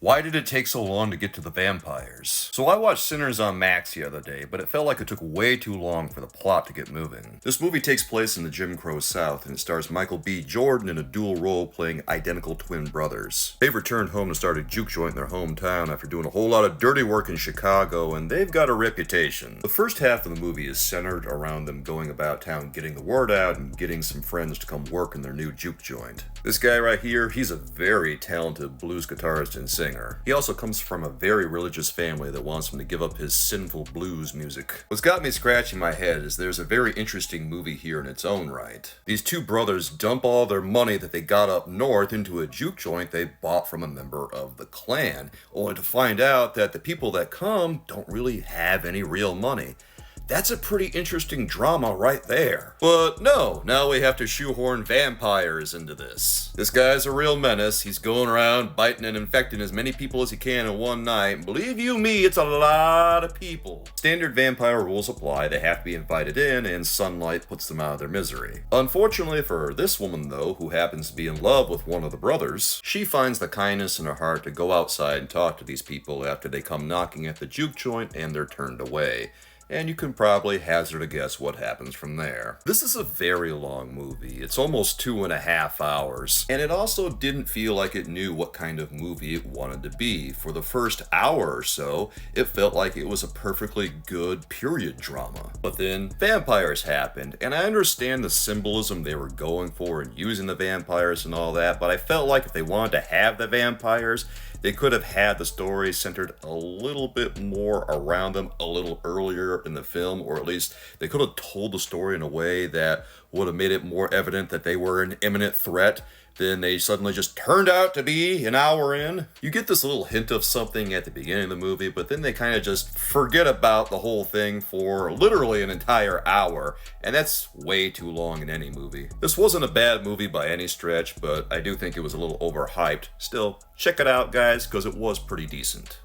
Why did it take so long to get to the vampires? So I watched Sinners on Max the other day, but it felt like it took way too long for the plot to get moving. This movie takes place in the Jim Crow South, and it stars Michael B. Jordan in a dual role playing identical twin brothers. They've returned home to start a juke joint in their hometown after doing a whole lot of dirty work in Chicago, and they've got a reputation. The first half of the movie is centered around them going about town getting the word out and getting some friends to come work in their new juke joint. This guy right here, he's a very talented blues guitarist and singer. He also comes from a very religious family that wants him to give up his sinful blues music. What's got me scratching my head is there's a very interesting movie here in its own right. These two brothers dump all their money that they got up north into a juke joint they bought from a member of the Klan, only to find out that the people that come don't really have any real money. That's a pretty interesting drama right there. But no, now we have to shoehorn vampires into this. This guy's a real menace. He's going around biting and infecting as many people as he can in one night. Believe you me, it's a lot of people. Standard vampire rules apply. They have to be invited in, and sunlight puts them out of their misery. Unfortunately for this woman, though, who happens to be in love with one of the brothers, she finds the kindness in her heart to go outside and talk to these people after they come knocking at the juke joint and they're turned away. And you can probably hazard a guess what happens from there. This is a very long movie. It's almost 2.5 hours. And it also didn't feel like it knew what kind of movie it wanted to be. For the first hour or so, it felt like it was a perfectly good period drama. But then vampires happened, and I understand the symbolism they were going for and using the vampires and all that, but I felt like if they wanted to have the vampires, they could have had the story centered a little bit more around them a little earlier in the film, or at least they could have told the story in a way that would have made it more evident that they were an imminent threat than they suddenly just turned out to be an hour in. You get this little hint of something at the beginning of the movie, but then they kind of just forget about the whole thing for literally an entire hour, and that's way too long in any movie. This wasn't a bad movie by any stretch, but I do think it was a little overhyped. Still, check it out, guys, because it was pretty decent.